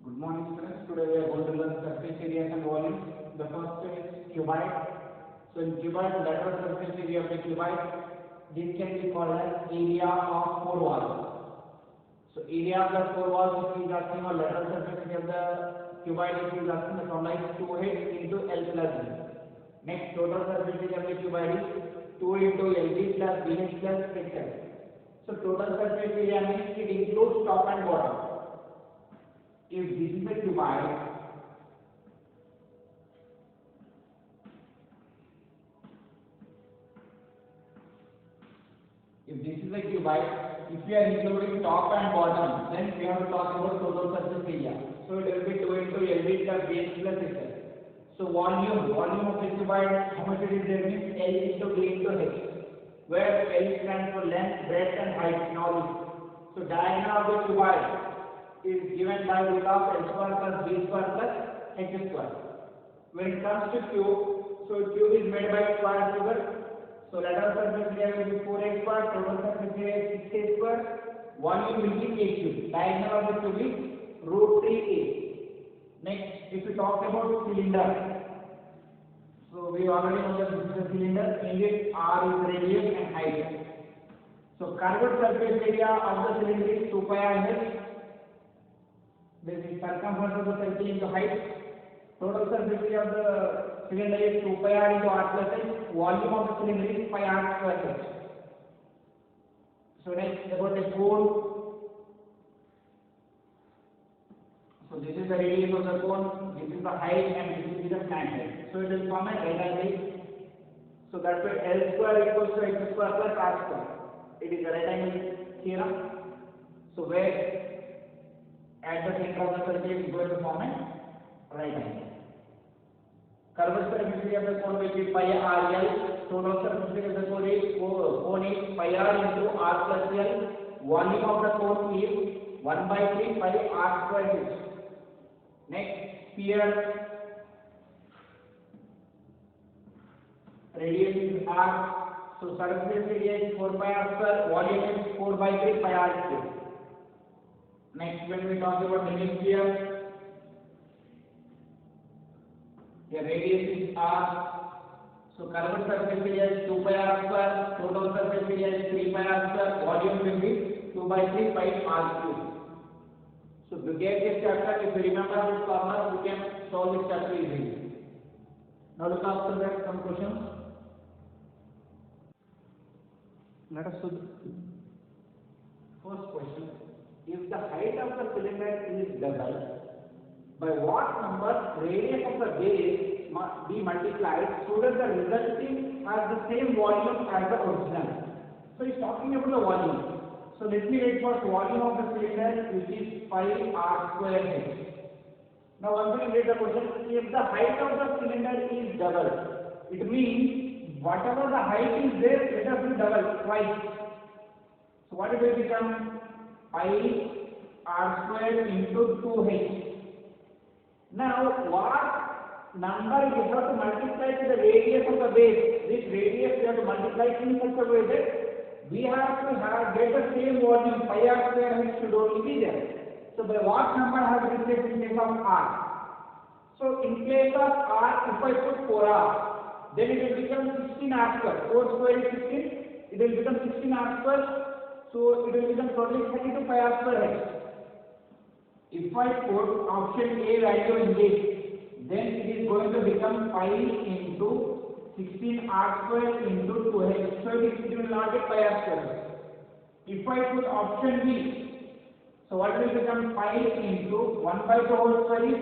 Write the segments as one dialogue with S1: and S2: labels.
S1: Good morning, students. Today we are going to learn surface areas and volumes. The first is cuboid. So in cuboid, lateral surface area of the cuboid, this can be called as area of four walls. So area of the four walls, if we are asking, or lateral surface area of the cuboid, if we are asking, the formula is 2h into L plus B. Next, total surface area of the cuboid is 2 into LB plus BH plus HL. So total surface area means it includes top and bottom. If this is a cuboid, if we are including top and bottom, then we have to talk about total surface area. So it will be 2 into LB plus BH plus HL. So volume of the cuboid, how much it is there means L into B into H, where L stands for length, breadth and height in all this. So diameter of the cuboid is given by root of L square plus B square plus H square. When it comes to cube, so cube is made by square figure. So lateral surface area will be 4a square, total surface area is 6a square, volume will be a cube. Diameter of the cube is root 3a. Next, if we talk about cylinder, so we already know that this is a cylinder, in it R is radius and height. So curved surface area of the cylinder is 2 pi r h. This is circumference of the circle into height. Total surface area of the cylinder is 2 pi r into r plus h. Volume of the cylinder is pi r square h. So next about the cone. So this is the radius of the cone, this is the height, and this is the slant height. So it will form a right angle. So that's why L square equals to h square plus r square. It is a right angle theorem. So where at the center of the circle is going to form a right angle. Curved surface area of the cone will be pi r l. Total surface area of the cone is pi r into r plus l. Volume of the cone is 1 by 3 pi r square h. Next, sphere, radius is r. So surface area is 4 pi r square. Volume is 4 by 3 pi r cube. Next, when we talk about hemisphere, the radius is r. So curved surface area is 2 pi r square. Total surface area is 3 pi r square. Volume will be 2 by 3 pi r cube. So to get this chapter, if you remember this formula, you can solve this chapter easily. Now look after that some questions. Let us do first question. If the height of the cylinder is double, by what number radius of the base must be multiplied so that the resulting has the same volume as the original? So it's talking about the volume. So let me write first volume of the cylinder, which is pi r square h. Now once again read the question. If the height of the cylinder is double, it means whatever the height is there, let us do double twice. So what it will become? Pi r square into 2h. Now what number you have to multiply to the radius of the base? This radius you have to multiply in such a way that we have to get the same volume. Pi r square h should only be there. So by what number has been replaced in place of r? So in place of r, if I put 4r, then it will become 16r square. 4 square is 16. It will become 16r square. So it will become totally 32 pi r square h. If I put option A value in this, then it is going to become pi into 16r square into 2h. So it will not get pi r square. If I put option B, so what will become? Pi into 1 by 2 whole square is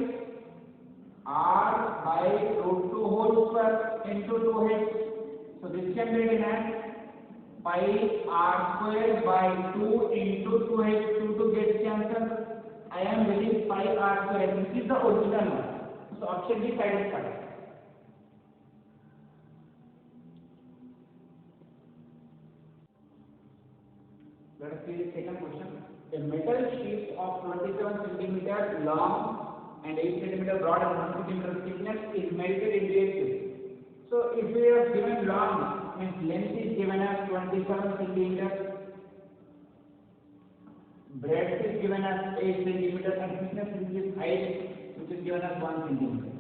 S1: r by root 2 whole square into 2h. So this can be written as pi r square by 2 into 2h. 2 gets cancelled. I am getting pi r square. This is the original one. So option B side is correct. Let us see the second question. A metal sheet of 27 centimeter long and 8 centimeter broad and 1 centimeter thickness is melted into a tube. So if we are given long, means length is given as 27 centimeters, breadth is given as 8 centimeter and thickness which is height which is given as 1 centimeter.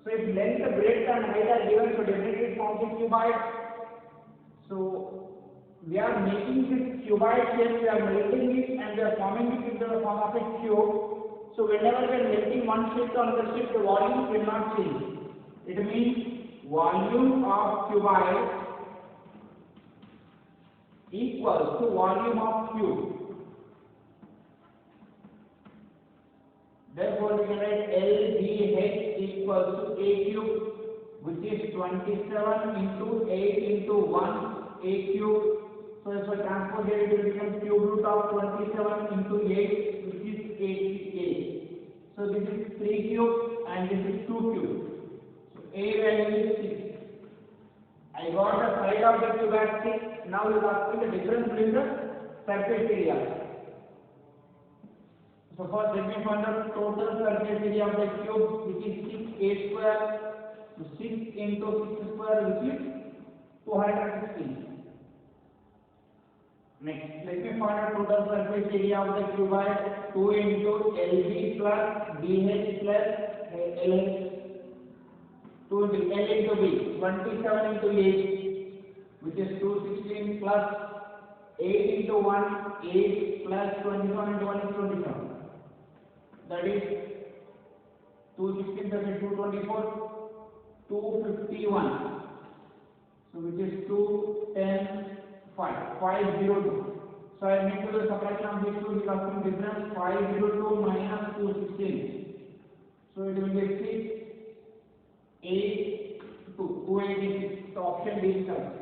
S1: So if length, breadth and height are given, so definitely it forms a cuboid. So we are making this cuboid shape, we are melting it and we are forming it into the form of a cube. So whenever we are melting one shape to another shape, the volume will not change. It means volume of cuboid equals to volume of cube. Therefore, we can write LBH equals to A cube, which is 27 into 8 into 1 A cube. So if I transpose here, it will become cube root of 27 into 8, which is 8A. So this is 3 cube and this is 2 cube. So A value is 6. I got the side of the cube at 6. Now you ask me the difference between the surface area. So first let me find out total surface area of the cube, which is 6A square. So 6 into 6 square, which is 216. Next, let me find out total surface area of the cuboid. 2 into LB plus BH plus LH. 2 into L into B. 27 into 8, which is 216 plus 8 into 1, 8 plus 27 into 1 is 27. That is 216 plus 224, 251. So which is 210, 502. So I need to do the subtraction of these two, because the difference 502 minus 216. So it will be 6, 8, 286. So option D is correct.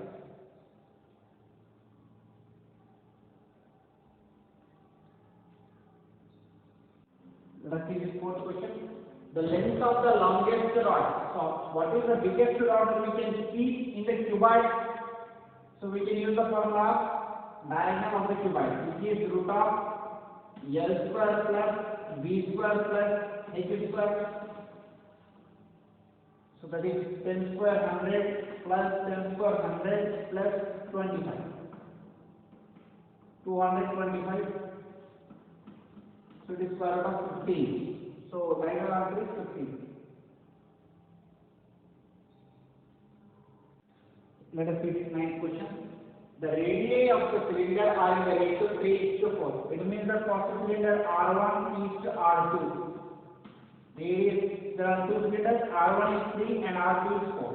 S1: Let us see this fourth question. The length of the longest rod. So what is the biggest rod we can see in the cuboid? So we can use the formula diagonal of the cuboid, which is root of L square plus B square plus H square. So that is 10 square 100 plus 10 square 100 plus 25. 225. So it is square root of 15. So diagonal answer is 15. Let us see this ninth question. The radii of the cylinder are in the ratio 3:4. It means that for the cylinder R1 is to R2. There are two cylinders, R1 is 3 and R2 is 4.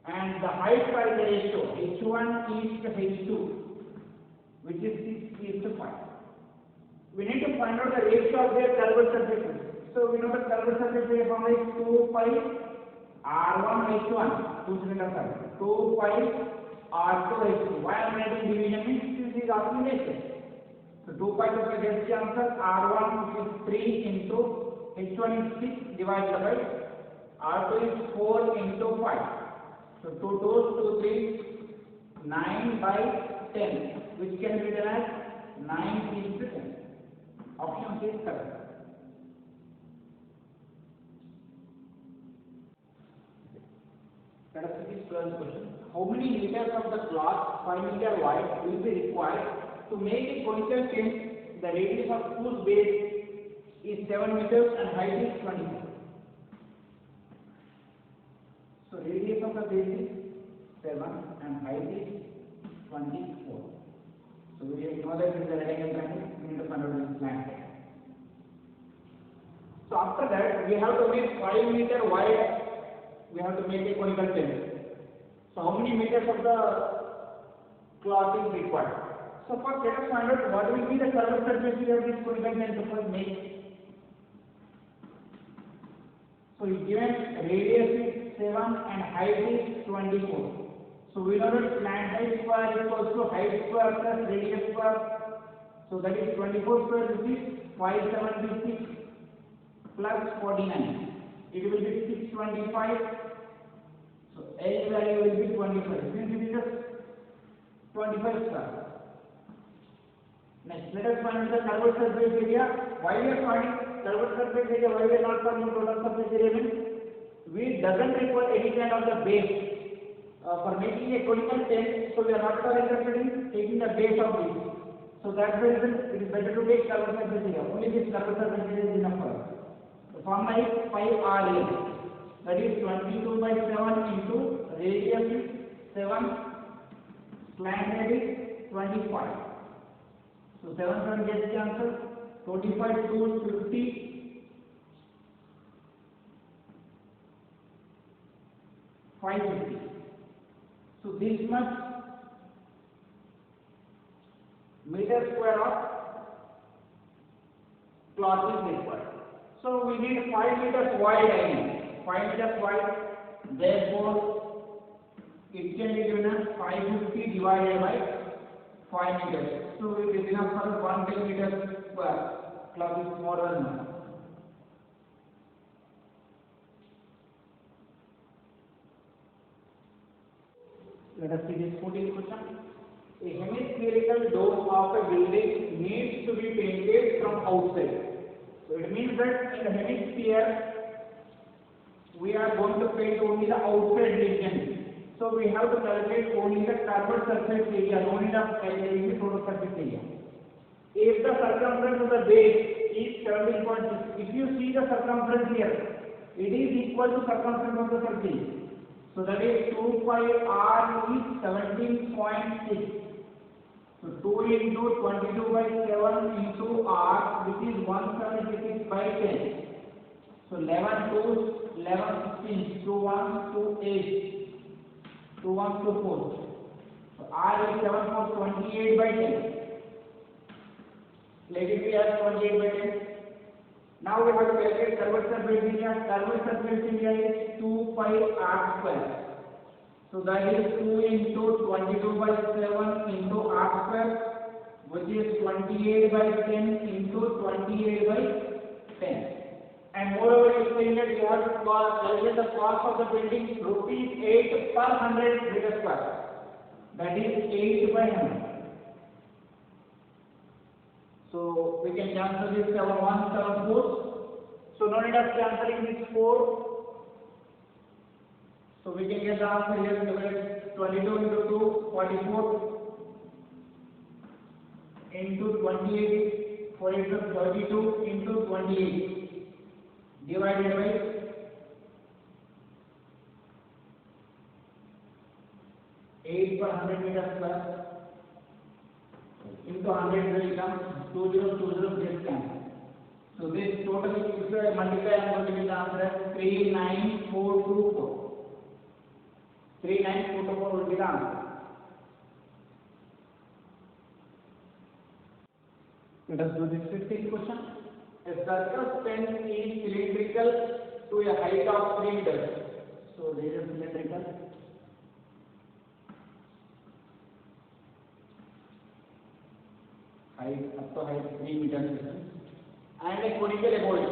S1: And the height are in the ratio H1 is to H2, which is 6:5. We need to find out the ratio of their curved surfaces. So we know the curved surface area formula is 2 pi R1 H1, two cylinders are 2 pi R2 H2. Why I am writing division means this is asking ratio. So 2 pi to get the answer. R1 is 3 into H1 is 6 divided by R2 is 4 into 5. So 2 2 3 9 by 10, which can be written as 9 into 10. Option C is correct. Let us see this 12th question. How many meters of the cloth 5 meter wide will be required to make a conical tent? The radius of whose base is 7 meters and height is 24. So radius of the base is 7 and height is 24. So we know that this is the right angle triangle. We need to find out this plan. So after that, we have to make 5 meter wide. We have to make a conical tent. So how many meters of the cloth is required? So first let us find out what will be the curved surface area of this conical tent to first make. So given radius is 7 and height is 24. So we know that slant height square equals to height square plus radius square. So that is 24 square, which is 576 plus 49. It will be 625. So L value will be 25. Since it is just 25 square. Next, let us find the curved surface area. Why we are finding curved surface area? Why we are not finding total surface area? Means we doesn't require any kind of the base. For making a conical tent, so we are not interested in taking the base of this. So that's the reason it is better to take curvature surface area. Only this curvature surface area is enough for us. The formula is 5RL. That is 22 by 7 into radius is 7, slant head is 25. So 7 gets cancelled. 25 to 50. 550. So this much meter square of cloth is required. So we need 5 meters wide again. 5 meters wide. Therefore, it can be given as 550 divided by 5 meters. So it is enough for 110 meters square. Cloth is more than enough. Let us see this 14th question. A hemispherical dome of a building needs to be painted from outside. So it means that in the hemisphere we are going to paint only the outside region. So we have to calculate only the curved surface area, no need of calculating the total surface area. If the circumference of the base is 17.6, if you see the circumference here, it is equal to circumference of the circle. So that is 2 pi r is 17.6. So 2 into 22 by 7 into r, which is 176 by 10. So 11 to 11, 16, 2 1 to 8, 2 1 to 4. So r is 7 for 28 by 10. Let it be as 28 by 10. Now we have to calculate curved surface area. Curved surface area is 2 pi r square. So that is 2 into 22 by 7 into r square, which is 28 by 10 into 28 by 10. And moreover, you say that you have to calculate the cost of the building rupees 8 per 100 meter square. That is 8 by 100. So we can cancel this 7 1 7 4. So no need of cancelling this 4. So we can get the answer here. 22 into 2, 44 into 28, 4 into 32 into 28 divided by 8 per 100 meter square into 100 will come 2020 gets cancelled. So this total, if you multiply, I am going to get the answer as 39424. 39424 will be the answer. Let us do this 15th question. A circus tent is cylindrical to a height of 3 meters. So there is a cylindrical. Height up to height 3 meters and a conical above it.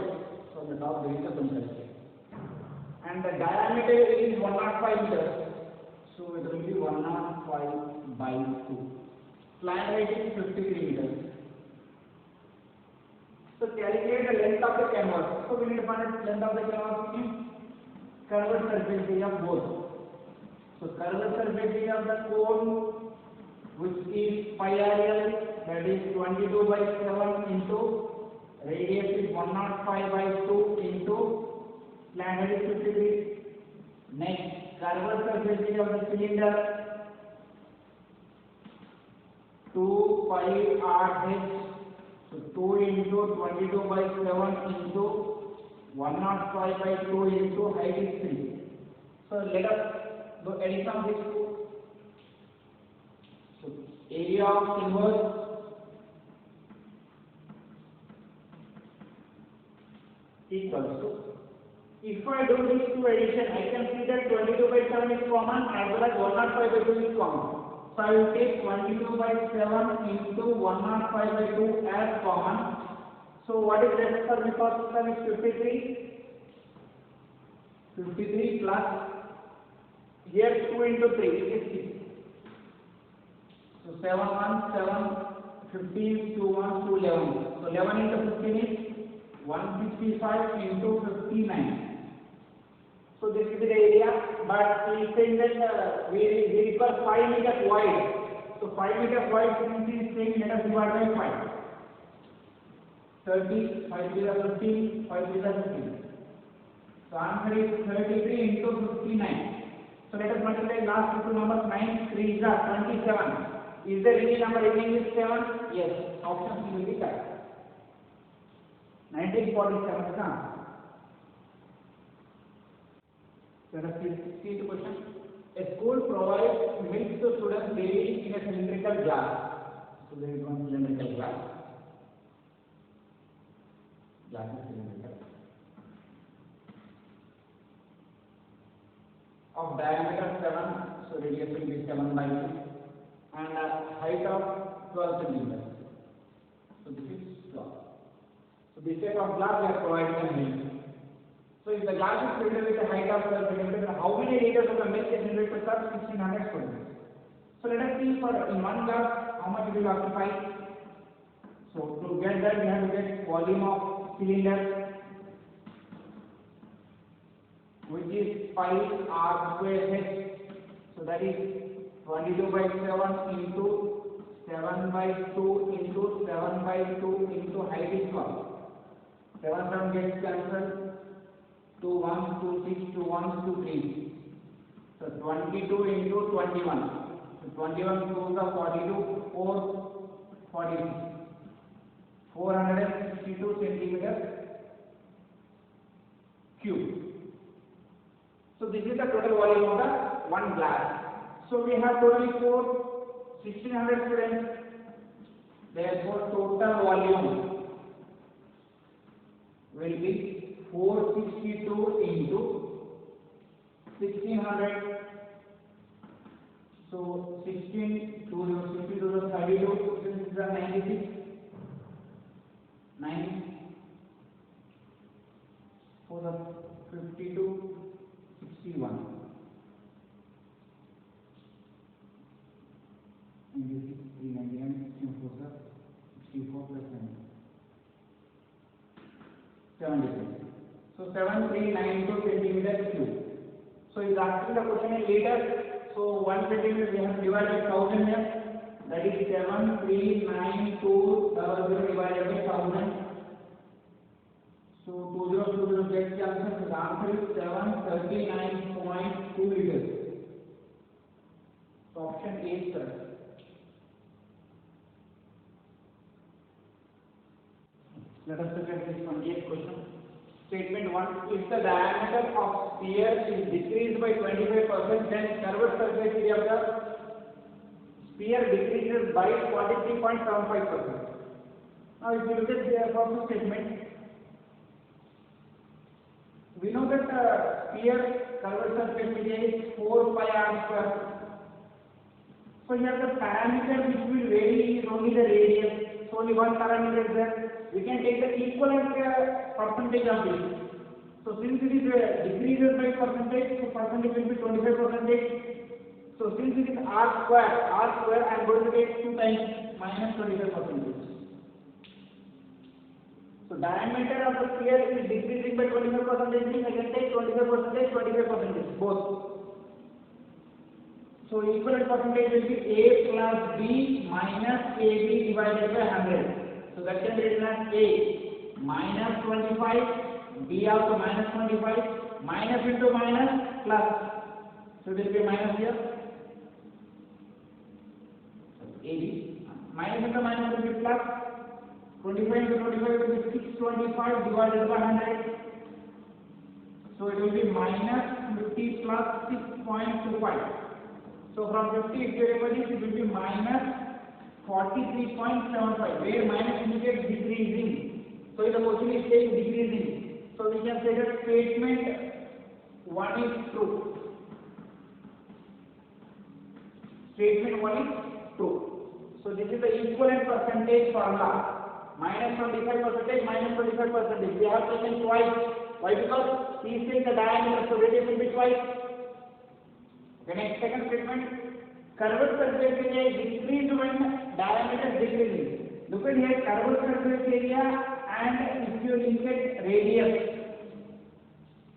S1: So on the top there is a conical. And the diameter is 105 meters. So it will be 105 by 2. Slant height is 53 meters. So calculate the length of the canvas. So we need to find the length of the canvas in curved surface area of both. So curved surface area of the cone, which is pi RL, that is 22 by 7 into radius is 105 by 2 into slant head is 53. Next, curved surface area of the cylinder 2 pi RH. So 2 into 22 by 7 into 105 by 2 into height is 3. So let us do addition of these two. So area of inverse equals to, if I do these two addition, I can see that 22 by 7 is common as well as 105 by 2 is common. So I will take 22 by 7 into 105 by 2 as common. So what is left for me? First term is 53. 53 plus here 2 into 3 is 6. So 7 1 7 15 2 1 2 11. So 11 into 15 is 165 into 59. So this is the area, but we say that we require 5 meters wide. So 5 meters wide, since he is saying let us divide by 5. 30, 5 3 are 15, 5 3 are 15. So answer is 33 into 59. So let us multiply last two numbers. 9 3 is 27. Is there any number remaining with 7? Yes. Option C will be correct. 1947 is the answer. Let us see the question. A school provides milk to students daily in a cylindrical jar. So there is one cylindrical jar. Jar is cylindrical. Of diameter 7, so radius will be 7 by 2, and height of 12 centimeters. So this is glass. So this type of glass we are providing a milk. So if the glass is filled with a height of 12 centimeters, how many liters of the milk is needed to serve 1600 students? So let us see for in one glass how much it will occupy. So to get that we have to get volume of cylinder, which is pi r square h. So that is 22 by 7 into 7 by 2 into 7 by 2 into height is what? 7 7 gets cancelled. 2 1 2 6 2 1 2 3. So 22 into 21. So 21 2 are 42 4 46. 462 centimeters cube. So this is the total volume of the one glass. So we have totally 1600 students. Therefore, total volume will be 462 into 1600. So 16 2 to the 32. This is the 96. 9 for the 52. 61. 96, 399, 64 plus 76. So 7392 centimeters cube. So is asking the question in liters. So 1 centimeter we have divided by 1000 here. That is 7392 divided by 1000. So 2020 gets cancelled. The answer is 739.2 liters. So option A is correct. Let us look at this 28th question. Statement 1. If the diameter of sphere is decreased by 25%, then curved surface area of the sphere decreases by 43.75%. Now if you look at the first statement, we know that sphere curved surface area is 4 pi r square. So here the parameter which will vary is only the radius. So only one parameter is there. We can take the equivalent percentage of this. So since it is decreases by percentage, so percentage will be 25%. So since it is r square, I am going to take 2 times minus 25%. So diameter of the sphere is decreasing by 25%, means I can take 25%, both. So equivalent percentage will be A plus B minus AB divided by 100. So that can be written as A minus 25, B also minus 25, minus into minus plus. So there will be minus here. AB minus into minus will be plus. 25 into 25 will be 625 divided by 100. So it will be minus 50 plus 6.25. So from 50 if you remember this, it will be minus 43.75, where minus indicates decreasing. So if the question is saying decreasing, so we can say that statement 1 is true. Statement 1 is true. So this is the equivalent percentage formula. Minus 25%, minus 25%. We have taken twice. Why? Because he is saying the diameter, so radius will be twice. Okay, next second statement. Curved surface area is decreased when diameter is decreasing. Look at here, curved surface area and if you link it radius,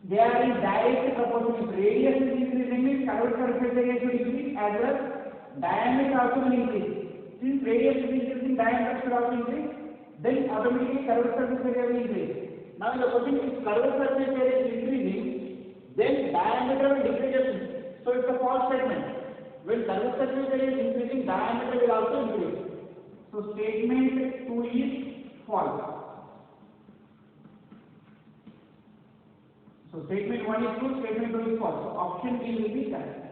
S1: they are in direct proportion. If radius is increasing, means curved surface area should increase as well diameter also will increase. Since radius is increasing, diameter should also increase. Then automatically curved surface area will increase. Now the question is, curved surface area is increasing, then diameter will decrease. So it's a false statement. When curved surface area is increasing, diameter will also increase. So statement 2 is false. So statement 1 is true, statement 2 is false. So option B will be correct.